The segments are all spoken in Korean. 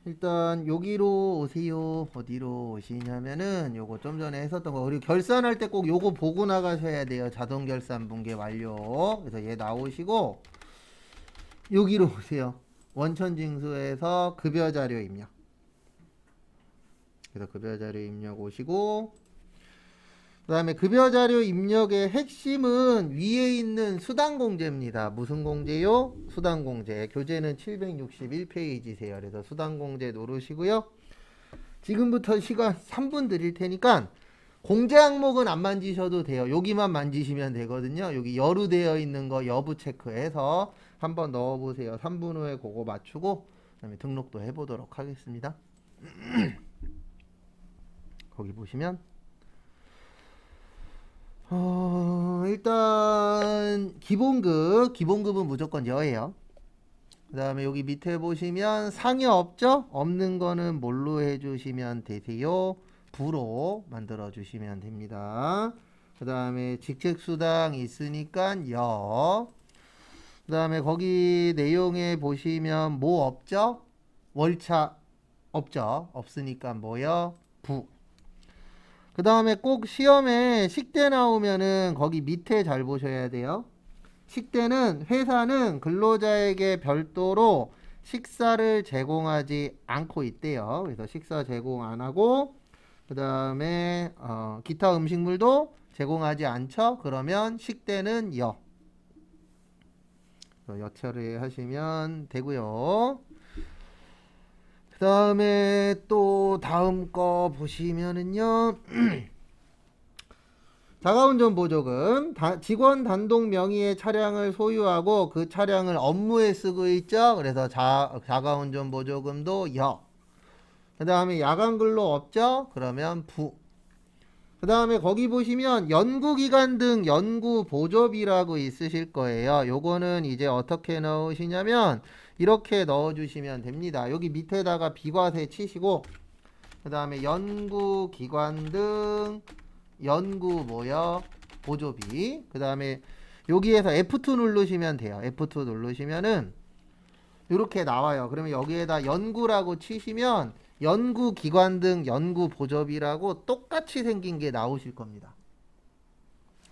일단 여기로 오세요. 어디로 오시냐면은 요거 좀 전에 했었던 거, 그리고 결산할 때 꼭 요거 보고 나가셔야 돼요. 자동 결산 분계 완료. 그래서 얘 나오시고 여기로 오세요. 원천 징수에서 급여 자료 입력. 그래서 급여 자료 입력 오시고, 그 다음에 급여 자료 입력의 핵심은 위에 있는 수당 공제입니다. 무슨 공제요? 수당 공제. 교재는 761페이지세요. 그래서 수당 공제 누르시고요. 지금부터 시간 3분 드릴 테니까 공제 항목은 안 만지셔도 돼요. 여기만 만지시면 되거든요. 여기 여루되어 있는 거 여부 체크해서 한번 넣어보세요. 3분 후에 그거 맞추고 그다음에 등록도 해보도록 하겠습니다. 거기 보시면 일단 기본급은 무조건 여예요. 그 다음에 여기 밑에 보시면 상여 없죠? 없는 거는 뭘로 해주시면 되세요? 부로 만들어 주시면 됩니다. 그 다음에 직책수당 있으니까 여. 그 다음에 거기 내용에 보시면 뭐 없죠? 월차 없죠? 없으니까 뭐요? 부. 그 다음에 꼭 시험에 식대 나오면은 거기 밑에 잘 보셔야 돼요. 식대는 회사는 근로자에게 별도로 식사를 제공하지 않고 있대요. 그래서 식사 제공 안 하고, 그 다음에 기타 음식물도 제공하지 않죠. 그러면 식대는 여. 처리하시면 되고요. 그 다음에 또 다음 거 보시면은요. 자가운전 보조금. 직원 단독 명의의 차량을 소유하고 그 차량을 업무에 쓰고 있죠. 그래서 자가운전 보조금도 여. 그 다음에 야간 근로 없죠. 그러면 부. 그 다음에 거기 보시면 연구기간 등 연구 보조비라고 있으실 거예요. 요거는 이제 어떻게 넣으시냐면 이렇게 넣어주시면 됩니다. 여기 밑에다가 비과세 치시고, 그 다음에 연구기관 등 연구 뭐요? 보조비. 그 다음에 여기에서 F2 누르시면 돼요. F2 누르시면은 이렇게 나와요. 그러면 여기에다 연구라고 치시면 연구기관 등 연구보조비라고 똑같이 생긴 게 나오실 겁니다.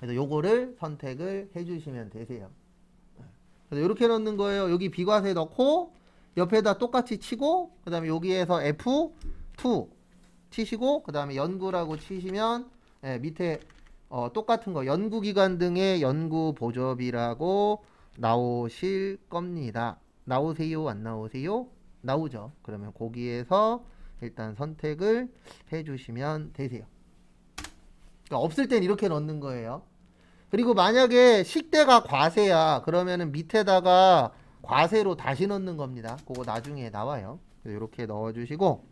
그래서 요거를 선택을 해주시면 되세요. 그래서 이렇게 넣는 거예요. 여기 비과세 넣고 옆에다 똑같이 치고, 그 다음에 여기에서 F2 치시고, 그 다음에 연구라고 치시면 밑에 똑같은 거 연구기관 등의 연구보조비라고 나오실 겁니다. 나오세요? 안 나오세요? 나오죠. 그러면 거기에서 일단 선택을 해주시면 되세요. 그러니까 없을 땐 이렇게 넣는 거예요. 그리고 만약에 식대가 과세야 그러면은 밑에다가 과세로 다시 넣는 겁니다. 그거 나중에 나와요. 이렇게 넣어주시고,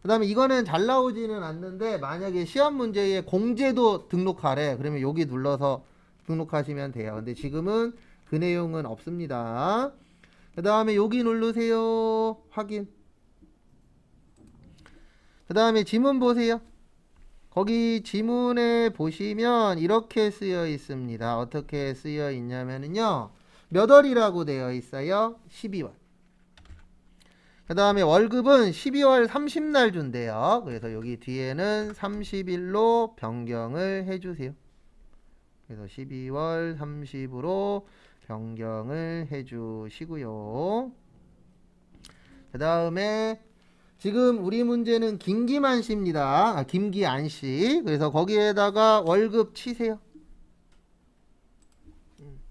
그 다음에 이거는 잘 나오지는 않는데 만약에 시험 문제에 공제도 등록하래. 그러면 여기 눌러서 등록하시면 돼요. 근데 지금은 그 내용은 없습니다. 그 다음에 여기 누르세요. 확인. 그 다음에 지문 보세요. 거기 지문에 보시면 이렇게 쓰여 있습니다. 어떻게 쓰여 있냐면요. 몇 월이라고 되어 있어요? 12월. 그 다음에 월급은 12월 30날 준대요. 그래서 여기 뒤에는 30일로 변경을 해주세요. 그래서 12월 30으로 변경을 해주시고요. 그 다음에 지금 우리 문제는 김기만 씨입니다. 김기안 씨. 그래서 거기에다가 월급 치세요.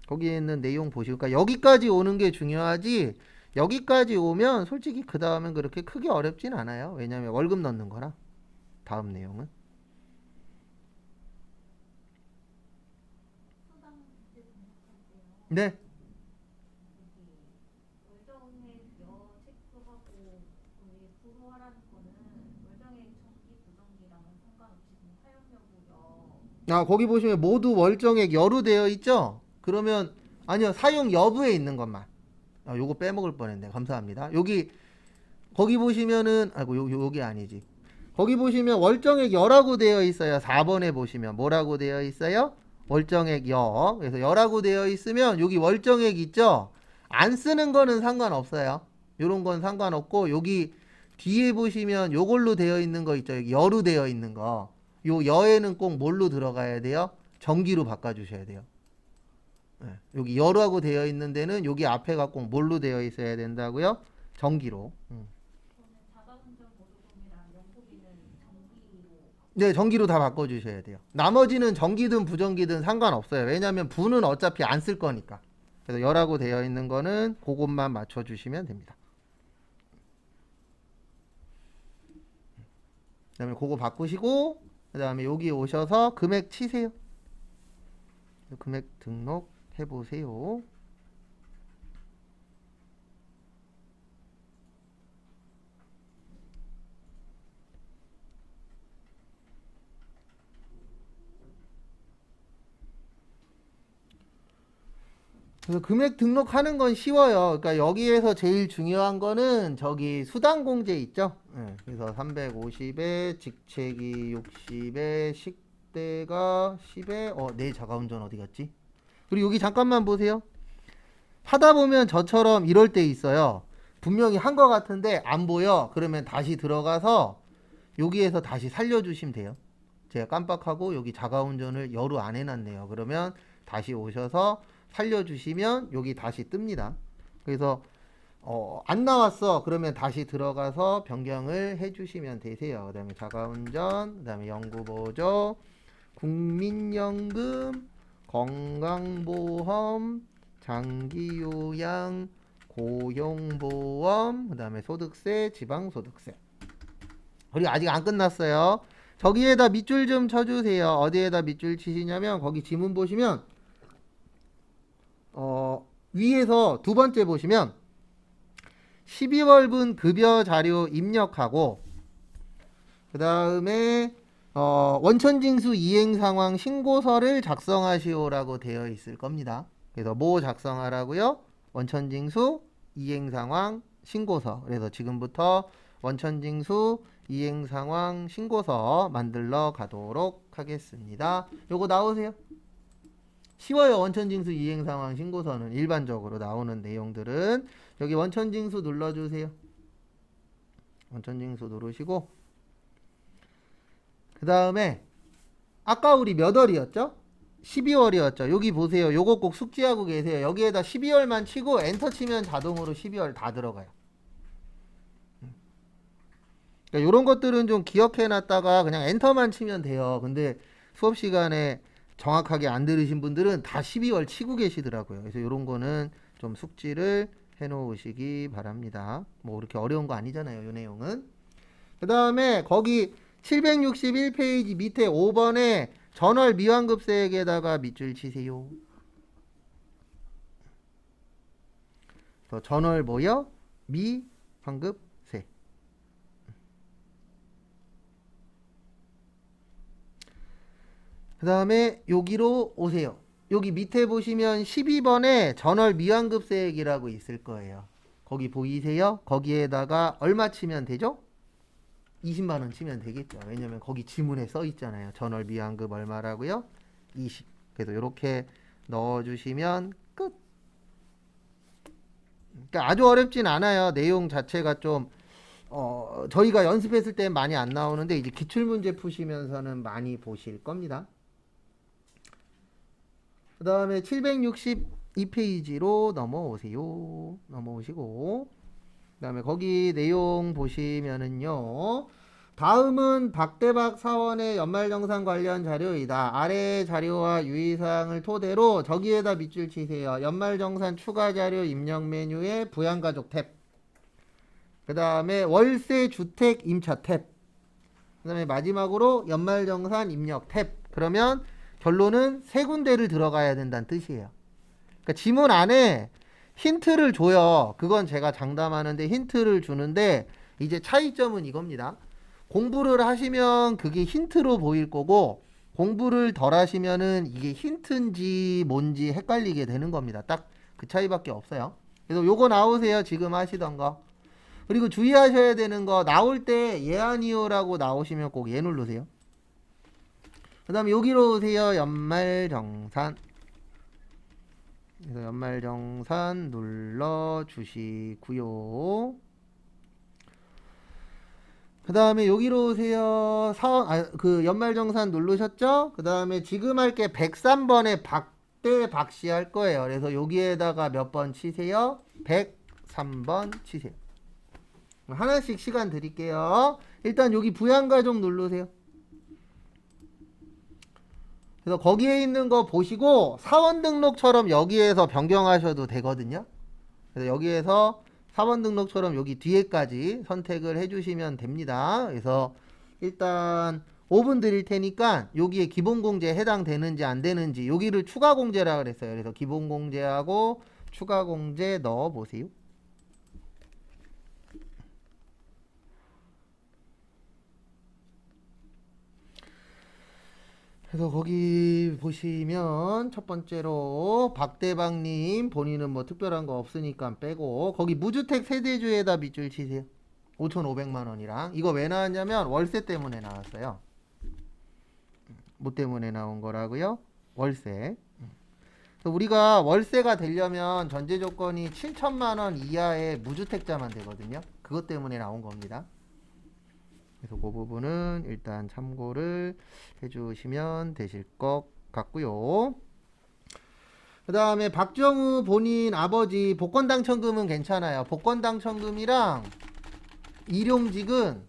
거기에 있는 내용 보시고, 그러니까 여기까지 오는 게 중요하지, 여기까지 오면 솔직히 그 다음엔 그렇게 크게 어렵진 않아요. 왜냐하면 월급 넣는 거라. 다음 내용은. 네. 거기 보시면 모두 월정액 여로 되어 있죠? 그러면, 아니요, 사용 여부에 있는 것만. 요거 빼먹을 뻔했네. 감사합니다. 거기 보시면은, 여기 아니지. 거기 보시면 월정액 여라고 되어 있어요. 4번에 보시면 뭐라고 되어 있어요? 월정액 여. 그래서 여라고 되어 있으면 여기 월정액 있죠? 안 쓰는 거는 상관없어요. 요런 건 상관없고 여기 뒤에 보시면 요걸로 되어 있는 거 있죠. 여기 여로 되어 있는 거. 요 여에는 꼭 뭘로 들어가야 돼요? 전기로 바꿔주셔야 돼요. 네. 여기 여라고 되어 있는 데는 여기 앞에가 꼭 뭘로 되어 있어야 된다고요? 전기로. 네, 전기로 다 바꿔주셔야 돼요. 나머지는 전기든 부전기든 상관없어요. 왜냐하면 부는 어차피 안 쓸 거니까. 그래서 여라고 되어 있는 거는 그것만 맞춰주시면 됩니다. 그 다음에 그거 바꾸시고 그 다음에 여기 오셔서 금액 치세요. 금액 등록해 보세요. 그래서 금액 등록하는 건 쉬워요. 그러니까 여기에서 제일 중요한 거는 저기 수당공제 있죠. 네, 그래서 350에 직책이 60에 식대가 10에 내 자가운전 어디 갔지? 그리고 여기 잠깐만 보세요. 하다 보면 저처럼 이럴 때 있어요. 분명히 한 거 같은데 안 보여. 그러면 다시 들어가서 여기에서 다시 살려주시면 돼요. 제가 깜빡하고 여기 자가운전을 여루 안 해놨네요. 그러면 다시 오셔서 살려주시면 여기 다시 뜹니다. 그래서 안 나왔어. 그러면 다시 들어가서 변경을 해주시면 되세요. 그 다음에 자가운전, 그 다음에 연구보조, 국민연금, 건강보험, 장기요양, 고용보험, 그 다음에 소득세, 지방소득세. 그리고 아직 안 끝났어요. 저기에다 밑줄 좀 쳐주세요. 어디에다 밑줄 치시냐면 거기 지문 보시면 위에서 두 번째 보시면 12월분 급여 자료 입력하고 그 다음에 원천징수 이행상황 신고서를 작성하시오라고 되어 있을 겁니다. 그래서 뭐 작성하라고요? 원천징수 이행상황 신고서. 그래서 지금부터 원천징수 이행상황 신고서 만들러 가도록 하겠습니다. 요거 나오세요. 쉬워요. 원천징수 이행상황 신고서는 일반적으로 나오는 내용들은 여기 원천징수 눌러주세요. 원천징수 누르시고 그 다음에 아까 우리 몇 월이었죠? 12월이었죠. 여기 보세요. 요거 꼭 숙지하고 계세요. 여기에다 12월만 치고 엔터 치면 자동으로 12월 다 들어가요. 그러니까 요런 것들은 좀 기억해 놨다가 그냥 엔터만 치면 돼요. 근데 수업 시간에 정확하게 안 들으신 분들은 다 12월 치고 계시더라고요. 그래서 이런 거는 좀 숙지를 해 놓으시기 바랍니다. 뭐 그렇게 어려운 거 아니잖아요. 이 내용은. 그 다음에 거기 761페이지 밑에 5번에 전월 미환급세액에다가 밑줄 치세요. 전월 뭐요? 미환급세. 그 다음에 여기로 오세요. 여기 밑에 보시면 12번에 전월 미환급세액이라고 있을 거예요. 거기 보이세요? 거기에다가 얼마 치면 되죠? 20만원 치면 되겠죠. 왜냐면 거기 지문에 써 있잖아요. 전월 미환급 얼마라고요? 20. 그래서 이렇게 넣어주시면 끝. 그러니까 아주 어렵진 않아요. 내용 자체가 좀 저희가 연습했을 때 많이 안 나오는데 이제 기출문제 푸시면서는 많이 보실 겁니다. 그 다음에 762페이지로 넘어오세요. 넘어오시고 그 다음에 거기 내용 보시면은요. 다음은 박대박 사원의 연말정산 관련 자료이다. 아래 자료와 유의사항을 토대로 저기에다 밑줄 치세요. 연말정산 추가 자료 입력 메뉴에 부양가족 탭. 그 다음에 월세 주택 임차 탭. 그 다음에 마지막으로 연말정산 입력 탭. 그러면 결론은 세 군데를 들어가야 된다는 뜻이에요. 그러니까 지문 안에 힌트를 줘요. 그건 제가 장담하는데 힌트를 주는데 이제 차이점은 이겁니다. 공부를 하시면 그게 힌트로 보일 거고 공부를 덜 하시면은 이게 힌트인지 뭔지 헷갈리게 되는 겁니다. 딱 그 차이밖에 없어요. 그래서 요거 나오세요. 지금 하시던 거. 그리고 주의하셔야 되는 거 나올 때 예 아니요라고 나오시면 꼭 예 누르세요. 그 다음에 여기로 오세요. 연말정산. 그래서 연말정산 눌러주시고요. 그 다음에 여기로 오세요. 그 연말정산 누르셨죠? 그 다음에 지금 할 게 103번에 박대 박씨 할 거예요. 그래서 여기에다가 몇 번 치세요? 103번 치세요. 하나씩 시간 드릴게요. 일단 여기 부양가족 누르세요. 그래서 거기에 있는 거 보시고 사원 등록처럼 여기에서 변경하셔도 되거든요. 그래서 여기에서 사원 등록처럼 여기 뒤에까지 선택을 해주시면 됩니다. 그래서 일단 5분 드릴 테니까 여기에 기본공제 해당되는지 안 되는지 여기를 추가공제라 그랬어요. 그래서 기본공제하고 추가공제 넣어보세요. 그래서 거기 보시면 첫 번째로 박대방님 본인은 뭐 특별한 거 없으니까 빼고 거기 무주택 세대주에다 밑줄 치세요. 5,500만 원이랑 이거 왜 나왔냐면 월세 때문에 나왔어요. 뭐 때문에 나온 거라고요? 월세. 그래서 우리가 월세가 되려면 전제 조건이 7천만 원 이하의 무주택자만 되거든요. 그것 때문에 나온 겁니다. 그래서 그 부분은 일단 참고를 해주시면 되실 것 같고요. 그 다음에 박정우 본인 아버지 복권 당첨금은 괜찮아요. 복권 당첨금이랑 일용직은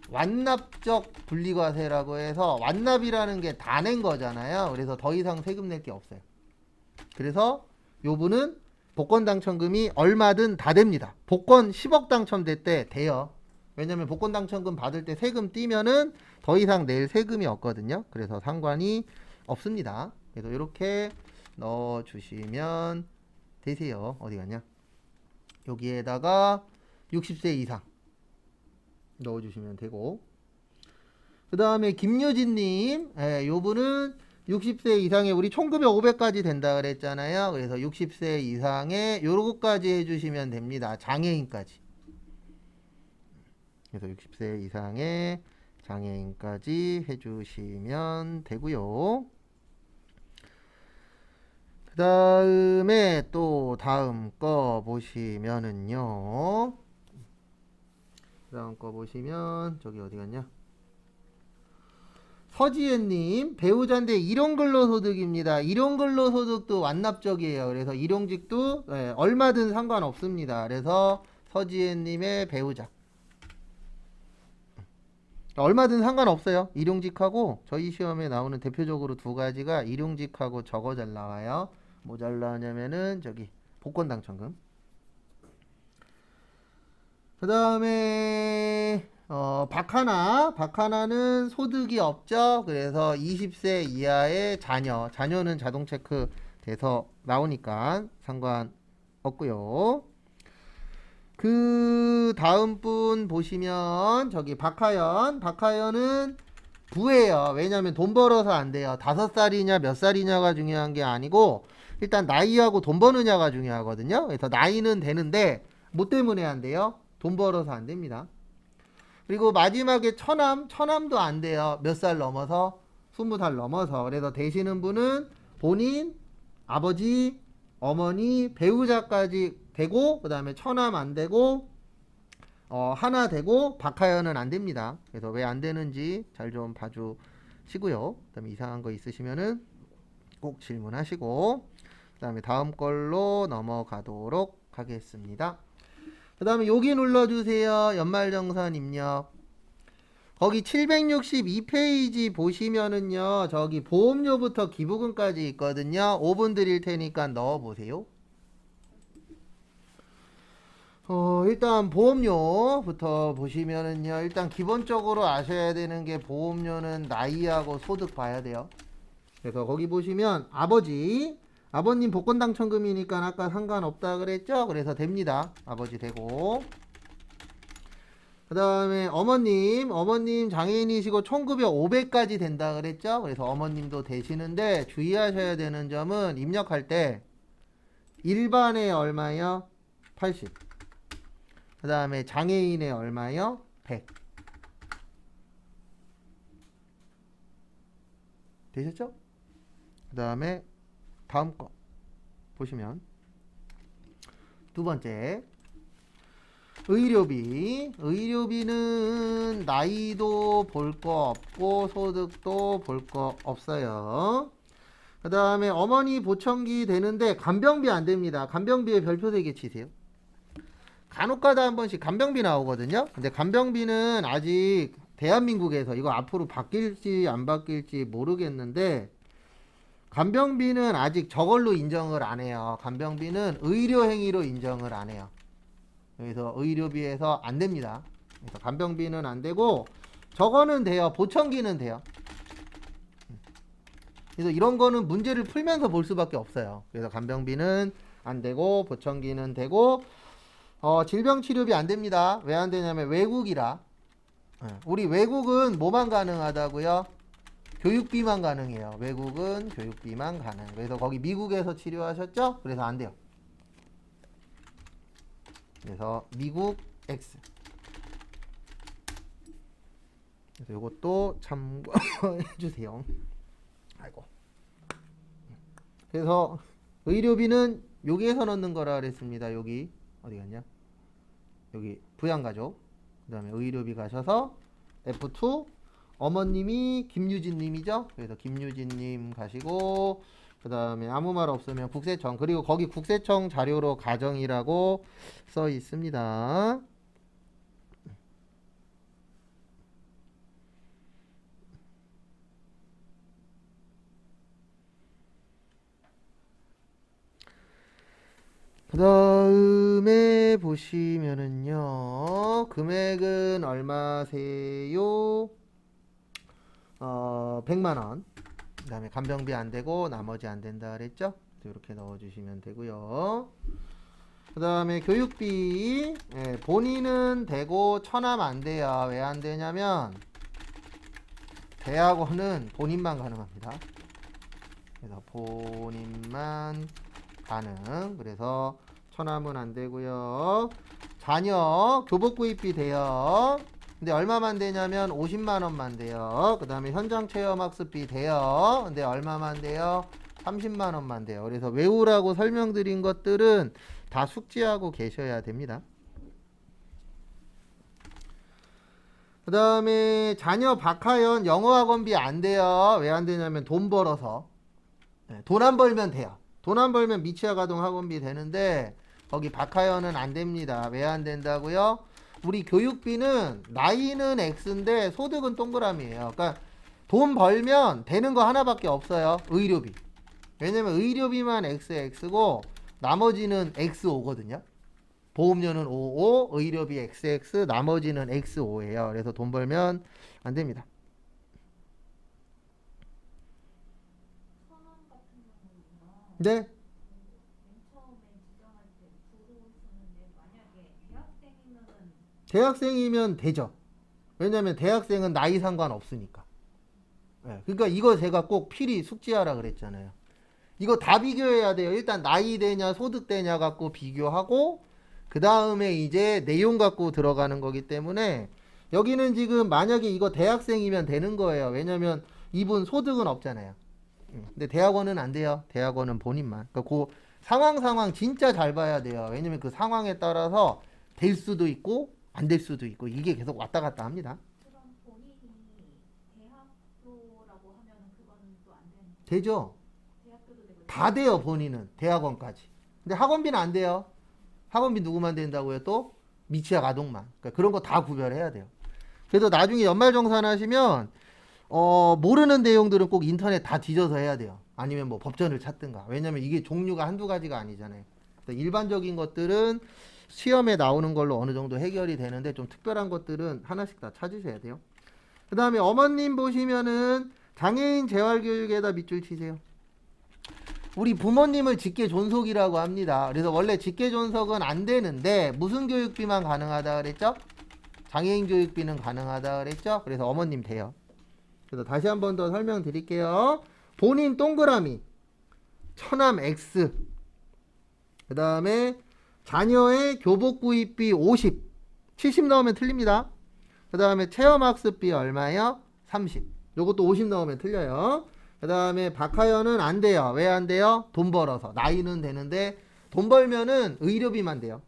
완납적 분리과세라고 해서 완납이라는 게 다 낸 거잖아요. 그래서 더 이상 세금 낼 게 없어요. 그래서 요분은 복권 당첨금이 얼마든 다 됩니다. 복권 10억 당첨될 때 돼요. 왜냐면 복권 당첨금 받을 때 세금 띄면은 더 이상 낼 세금이 없거든요. 그래서 상관이 없습니다. 그래서 이렇게 넣어주시면 되세요. 어디 갔냐? 여기에다가 60세 이상 넣어주시면 되고, 그 다음에 김유진님, 요분은 60세 이상의 우리 총급여 500까지 된다 그랬잖아요. 그래서 60세 이상의 요거까지 해주시면 됩니다. 장애인까지. 그래서 60세 이상의 장애인까지 해주시면 되고요. 그 다음에 또 다음 거 보시면은요. 다음 거 보시면 저기 어디 갔냐? 서지혜님 배우자인데 일용근로소득입니다. 일용근로소득도 완납적이에요. 그래서 일용직도 얼마든 상관없습니다. 그래서 서지혜님의 배우자 얼마든 상관없어요. 일용직하고 저희 시험에 나오는 대표적으로 두 가지가 일용직하고 저거 잘 나와요. 뭐 잘 나오냐면은 저기 복권 당첨금. 그 다음에 박하나는 소득이 없죠. 그래서 20세 이하의 자녀는 자동 체크 돼서 나오니까 상관없고요. 그 다음 분 보시면 저기 박하연은 부예요. 왜냐면 돈 벌어서 안 돼요. 5살이냐 몇 살이냐가 중요한 게 아니고 일단 나이하고 돈 버느냐가 중요하거든요. 그래서 나이는 되는데 뭐 때문에 안 돼요? 돈 벌어서 안 됩니다. 그리고 마지막에 처남도 안 돼요. 몇 살 넘어서? 20살 넘어서. 그래서 되시는 분은 본인, 아버지, 어머니, 배우자까지 되고, 그 다음에 처남 안 되고, 하나 되고, 박하연은 안 됩니다. 그래서 왜 안 되는지 잘 좀 봐주시고요. 그 다음에 이상한 거 있으시면은 꼭 질문하시고, 그 다음에 다음 걸로 넘어가도록 하겠습니다. 그 다음에 여기 눌러주세요. 연말정산 입력. 거기 762페이지 보시면은요. 저기 보험료부터 기부금까지 있거든요. 5분 드릴 테니까 넣어보세요. 일단 보험료부터 보시면은요. 일단 기본적으로 아셔야 되는 게 보험료는 나이하고 소득 봐야 돼요. 그래서 거기 보시면 아버님 복권 당첨금이니까 아까 상관없다 그랬죠? 그래서 됩니다. 아버지 되고. 그 다음에 어머님 장애인이시고 총급여 500까지 된다 그랬죠? 그래서 어머님도 되시는데 주의하셔야 되는 점은 입력할 때 일반에 얼마요? 80. 그 다음에 장애인에 얼마요? 100. 되셨죠? 그 다음에 다음 거 보시면 두 번째 의료비는 나이도 볼 거 없고 소득도 볼 거 없어요. 그 다음에 어머니 보청기 되는데 간병비 안 됩니다. 간병비에 별표 3개 치세요. 간혹가다 한 번씩 간병비 나오거든요. 근데 간병비는 아직 대한민국에서 이거 앞으로 바뀔지 안 바뀔지 모르겠는데 간병비는 아직 저걸로 인정을 안 해요. 간병비는 의료행위로 인정을 안 해요. 그래서 의료비에서 안 됩니다. 그래서 간병비는 안 되고 저거는 돼요. 보청기는 돼요. 그래서 이런 거는 문제를 풀면서 볼 수밖에 없어요. 그래서 간병비는 안 되고 보청기는 되고 질병치료비 안 됩니다. 왜 안 되냐면 외국이라. 우리 외국은 뭐만 가능하다고요? 교육비만 가능해요. 외국은 교육비만 가능. 그래서 거기 미국에서 치료하셨죠? 그래서 안 돼요. 그래서 미국 X. 그래서 이것도 참고해 주세요. 아이고. 그래서 의료비는 여기에서 넣는 거라 그랬습니다. 여기 어디 갔냐? 여기 부양가족. 그 다음에 의료비 가셔서 F2 어머님이 김유진님이죠. 그래서 김유진님 가시고 그 다음에 아무 말 없으면 국세청 그리고 거기 국세청 자료로 가정이라고 써 있습니다. 그 다음에 보시면은요 금액은 얼마세요? 100만원. 그 다음에 간병비 안 되고 나머지 안 된다 그랬죠? 이렇게 넣어주시면 되고요. 그 다음에 교육비 본인은 되고 처남 안 돼요. 왜 안 되냐면 대학원은 본인만 가능합니다. 그래서 본인만 가능. 그래서 처남은 안 되고요. 자녀 교복구입비 돼요. 근데 얼마만 되냐면 50만원만 돼요. 그 다음에 현장 체험학습비 돼요. 근데 얼마만 돼요? 30만원만 돼요. 그래서 외우라고 설명드린 것들은 다 숙지하고 계셔야 됩니다. 그 다음에 자녀 박하연 영어학원비 안 돼요. 왜 안 되냐면 돈 벌어서. 돈 안 벌면 돼요. 돈 안 벌면 미취학 아동 학원비 되는데 거기 박하연은 안 됩니다. 왜 안 된다고요? 우리 교육비는 나이는 X인데 소득은 동그라미예요. 그러니까 돈 벌면 되는 거 하나밖에 없어요. 의료비. 왜냐면 의료비만 XX고 나머지는 X5거든요. 보험료는 55, 의료비 XX, 나머지는 X5예요. 그래서 돈 벌면 안 됩니다. 네? 대학생이면 되죠. 왜냐면 대학생은 나이 상관없으니까. 그러니까 이거 제가 꼭 필히 숙지하라 그랬잖아요. 이거 다 비교해야 돼요. 일단 나이 되냐 소득 되냐 갖고 비교하고 그 다음에 이제 내용 갖고 들어가는 거기 때문에 여기는 지금 만약에 이거 대학생이면 되는 거예요. 왜냐면 이분 소득은 없잖아요. 근데 대학원은 안 돼요. 대학원은 본인만. 그러니까 그 상황 진짜 잘 봐야 돼요. 왜냐면 그 상황에 따라서 될 수도 있고 안 될 수도 있고 이게 계속 왔다 갔다 합니다. 그럼 본인이 대학교라고 하면 그거는 또 안 되는 거예요? 되죠. 대학교도 되고 다 돼요. 본인은 대학원까지. 근데 학원비는 안 돼요. 학원비 누구만 된다고요? 또 미취학 아동만. 그러니까 그런 거 다 구별해야 돼요. 그래서 나중에 연말정산하시면 모르는 내용들은 꼭 인터넷 다 뒤져서 해야 돼요. 아니면 뭐 법전을 찾든가. 왜냐면 이게 종류가 한두 가지가 아니잖아요. 일반적인 것들은 시험에 나오는 걸로 어느 정도 해결이 되는데 좀 특별한 것들은 하나씩 다 찾으셔야 돼요. 그 다음에 어머님 보시면은 장애인 재활교육에다 밑줄 치세요. 우리 부모님을 직계존속이라고 합니다. 그래서 원래 직계존속은 안 되는데 무슨 교육비만 가능하다 그랬죠? 장애인 교육비는 가능하다 그랬죠? 그래서 어머님 돼요. 그래서 다시 한 번 더 설명드릴게요. 본인 동그라미 처남 X 그 다음에 자녀의 교복구입비 50 70 넣으면 틀립니다. 그 다음에 체험학습비 얼마요? 30 요것도 50 넣으면 틀려요. 그 그 다음에 박하연은 안 돼요. 왜 안 돼요? 돈 벌어서. 나이는 되는데 돈 벌면은 의료비만 돼요.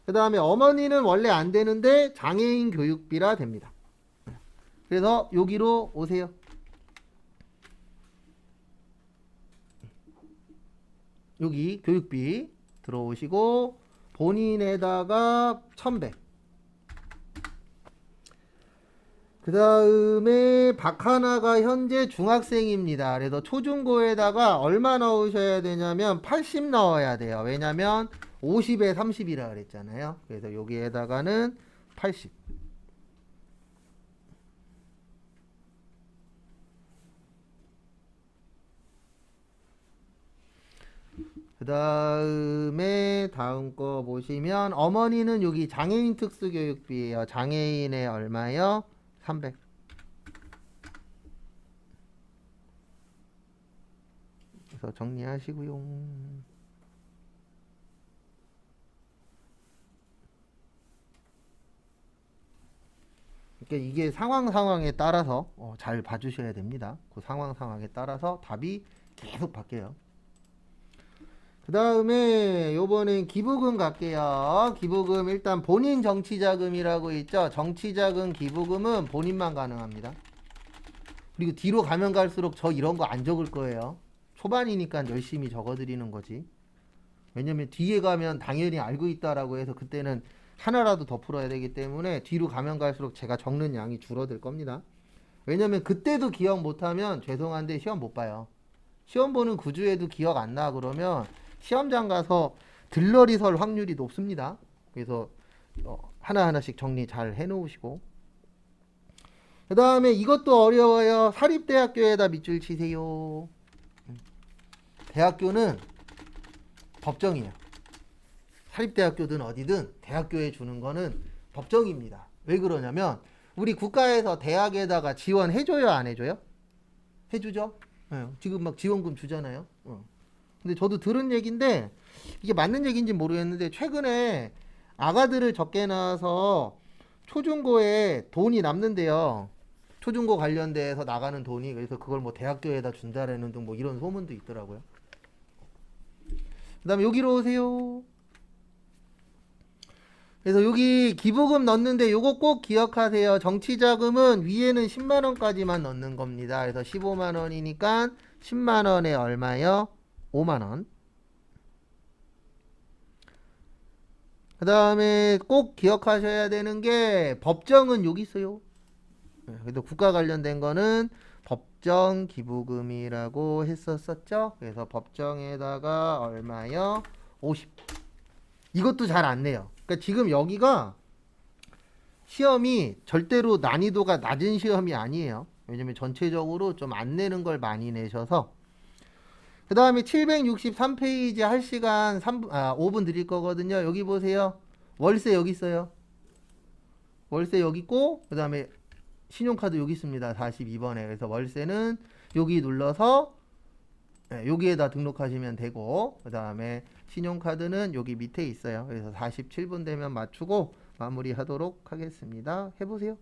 그 다음에 어머니는 원래 안 되는데 장애인 교육비라 됩니다. 그래서 여기로 오세요. 여기 교육비 들어오시고 본인에다가 1100. 그 다음에 박하나가 현재 중학생입니다. 그래서 초중고에다가 얼마 넣으셔야 되냐면 80 넣어야 돼요. 왜냐면 50에 30이라 그랬잖아요. 그래서 여기에다가는 80. 그 다음에 다음 거 보시면 어머니는 여기 장애인 특수교육비예요. 장애인의 얼마요? 300. 그래서 정리하시고요. 그러니까 이게 상황에 따라서 잘 봐주셔야 됩니다. 그 상황에 따라서 답이 계속 바뀌어요. 그 다음에 요번엔 기부금 갈게요. 기부금 일단 본인 정치자금이라고 있죠. 정치자금 기부금은 본인만 가능합니다. 그리고 뒤로 가면 갈수록 저 이런 거 안 적을 거예요. 초반이니까 열심히 적어드리는 거지. 왜냐면 뒤에 가면 당연히 알고 있다라고 해서 그때는 하나라도 더 풀어야 되기 때문에 뒤로 가면 갈수록 제가 적는 양이 줄어들 겁니다. 왜냐면 그때도 기억 못하면 죄송한데 시험 못 봐요. 시험 보는 구주에도 기억 안 나 그러면 시험장 가서 들러리 설 확률이 높습니다. 그래서 하나하나씩 정리 잘 해놓으시고 그 다음에 이것도 어려워요. 사립대학교에다 밑줄 치세요. 대학교는 법정이에요. 사립대학교든 어디든 대학교에 주는 거는 법정입니다. 왜 그러냐면 우리 국가에서 대학에다가 지원해줘요 안 해줘요? 해주죠. 지금 막 지원금 주잖아요. 근데 저도 들은 얘기인데 이게 맞는 얘기인지 모르겠는데 최근에 아가들을 적게 낳아서 초중고에 돈이 남는데요. 초중고 관련돼서 나가는 돈이 그래서 그걸 뭐 대학교에다 준다라는 등 뭐 이런 소문도 있더라고요. 그 다음에 여기로 오세요. 그래서 여기 기부금 넣는데 요거 꼭 기억하세요. 정치자금은 위에는 10만원까지만 넣는 겁니다. 그래서 15만원이니까 10만원에 얼마요? 5만원. 그 다음에 꼭 기억하셔야 되는 게 법정은 여기 있어요. 그래도 국가 관련된 거는 법정 기부금이라고 했었었죠. 그래서 법정에다가 얼마요? 50. 이것도 잘 안 내요. 그러니까 지금 여기가 시험이 절대로 난이도가 낮은 시험이 아니에요. 왜냐면 전체적으로 좀 안 내는 걸 많이 내셔서. 그 다음에 763페이지 할 시간 5분 드릴 거거든요. 여기 보세요. 월세 여기 있어요. 월세 여기 있고 그 다음에 신용카드 여기 있습니다. 42번에. 그래서 월세는 여기 눌러서 여기에다 등록하시면 되고 그 다음에 신용카드는 여기 밑에 있어요. 그래서 47분 되면 맞추고 마무리하도록 하겠습니다. 해보세요.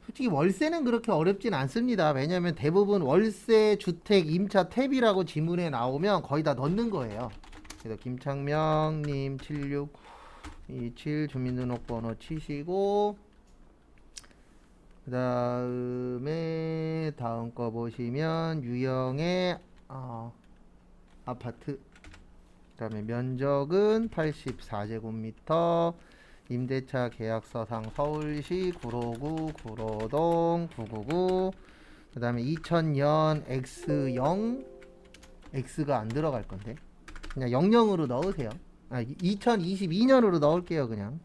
솔직히 월세는 그렇게 어렵진 않습니다. 왜냐하면 대부분 월세, 주택, 임차, 탭이라고 지문에 나오면 거의 다 넣는 거예요. 그래서 김창명님 7627 주민등록번호 치시고 그 다음에 다음 거 보시면 유형의 아파트 그 다음에 면적은 84제곱미터 임대차 계약서상 서울시 959 구로동 999 그 다음에 2000년 X0 X가 안 들어갈 건데 그냥 00으로 넣으세요. 2022년으로 넣을게요. 그냥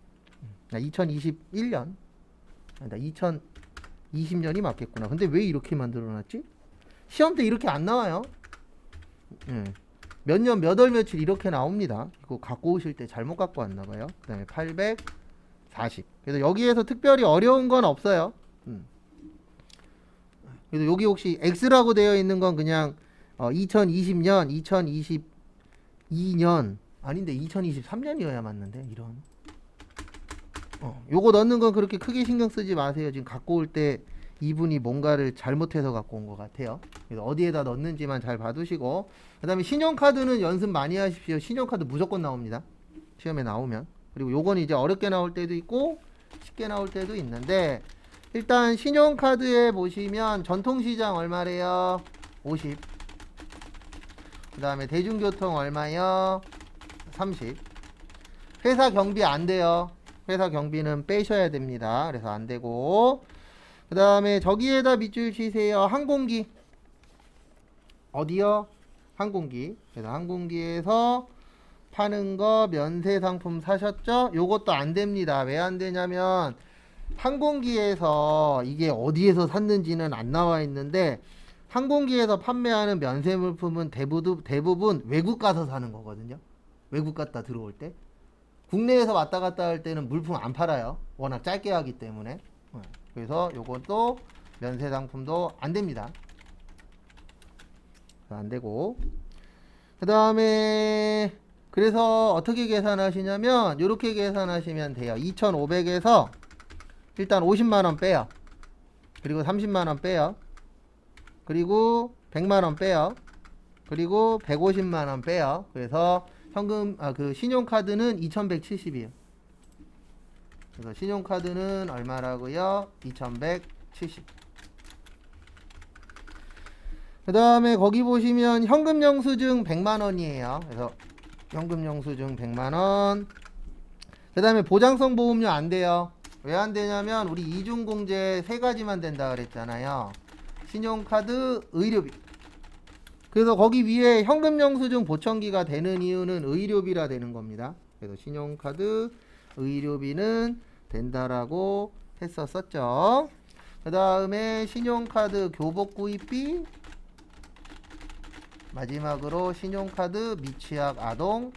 2021년 2020년이 맞겠구나. 근데 왜 이렇게 만들어놨지? 시험 때 이렇게 안 나와요. 몇 년 몇 월 며칠 이렇게 나옵니다. 이거 갖고 오실 때 잘못 갖고 왔나봐요. 그 다음에 840. 그래서 여기에서 특별히 어려운 건 없어요. 그래서 여기 혹시 X라고 되어 있는 건 그냥 2020년, 2022년 아닌데 2023년이어야 맞는데 이런. 요거 넣는 건 그렇게 크게 신경 쓰지 마세요. 지금 갖고 올 때 이분이 뭔가를 잘못해서 갖고 온 것 같아요. 그래서 어디에다 넣는지만 잘 봐두시고, 그 다음에 신용카드는 연습 많이 하십시오. 신용카드 무조건 나옵니다. 시험에 나오면. 그리고 요건 이제 어렵게 나올 때도 있고 쉽게 나올 때도 있는데, 일단 신용카드에 보시면 전통시장 얼마래요? 50. 그 다음에 대중교통 얼마요? 30. 회사 경비 안 돼요. 회사 경비는 빼셔야 됩니다. 그래서 안 되고, 그 다음에 저기에다 밑줄 치세요. 항공기. 어디요? 항공기. 그래서 항공기에서 파는 거 면세 상품 사셨죠? 요것도 안 됩니다. 왜 안 되냐면 항공기에서 이게 어디에서 샀는지는 안 나와 있는데, 항공기에서 판매하는 면세 물품은 대부분 외국 가서 사는 거거든요. 외국 갔다 들어올 때. 국내에서 왔다 갔다 할 때는 물품 안 팔아요. 워낙 짧게 하기 때문에. 그래서 요것도 면세 상품도 안 됩니다. 안 되고, 그 다음에 그래서 어떻게 계산하시냐면 요렇게 계산하시면 돼요. 2,500에서 일단 50만원 빼요. 그리고 30만원 빼요. 그리고 100만원 빼요. 그리고 150만원 빼요. 그래서 현금, 그 신용카드는 2170이에요. 그래서 신용카드는 얼마라고요? 2170. 그 다음에 거기 보시면 현금 영수증 100만원이에요. 그래서 현금 영수증 100만원. 그 다음에 보장성 보험료 안 돼요. 왜 안 되냐면 우리 이중공제 세 가지만 된다 그랬잖아요. 신용카드, 의료비. 그래서 거기 위에 현금 영수증 보청기가 되는 이유는 의료비라 되는 겁니다. 그래서 신용카드, 의료비는 된다라고 했었죠. 그 다음에 신용카드 교복 구입비, 마지막으로 신용카드 미취학 아동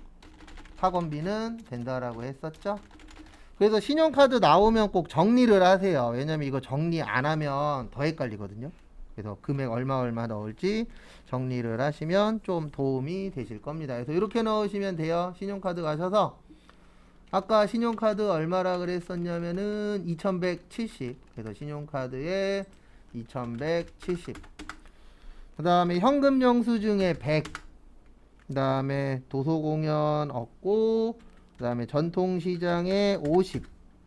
학원비는 된다라고 했었죠. 그래서 신용카드 나오면 꼭 정리를 하세요. 왜냐면 이거 정리 안 하면 더 헷갈리거든요. 그래서 금액 얼마 넣을지 정리를 하시면 좀 도움이 되실 겁니다. 그래서 이렇게 넣으시면 돼요. 신용카드 가셔서 아까 신용카드 얼마라 그랬었냐면은 2170. 그래서 신용카드에 2170. 그 다음에 현금 영수증에 100. 그 다음에 도서공연 없고, 그 다음에 전통시장에 50.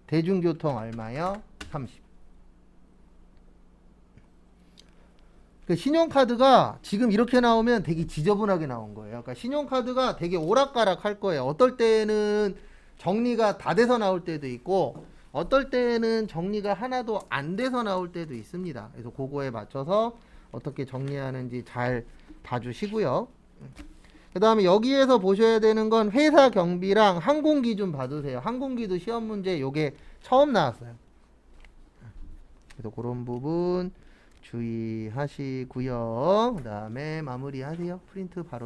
대중교통 얼마요? 30. 그 신용카드가 지금 이렇게 나오면 되게 지저분하게 나온 거예요. 그러니까 신용카드가 되게 오락가락 할 거예요. 어떨 때는 정리가 다 돼서 나올 때도 있고, 어떨 때는 정리가 하나도 안 돼서 나올 때도 있습니다. 그래서 그거에 맞춰서 어떻게 정리하는지 잘 봐주시고요. 그 다음에 여기에서 보셔야 되는 건 회사 경비랑 항공기 좀 봐두세요. 항공기도 시험 문제 요게 처음 나왔어요. 그래서 그런 부분 주의하시고요. 그 다음에 마무리하세요. 프린트 바로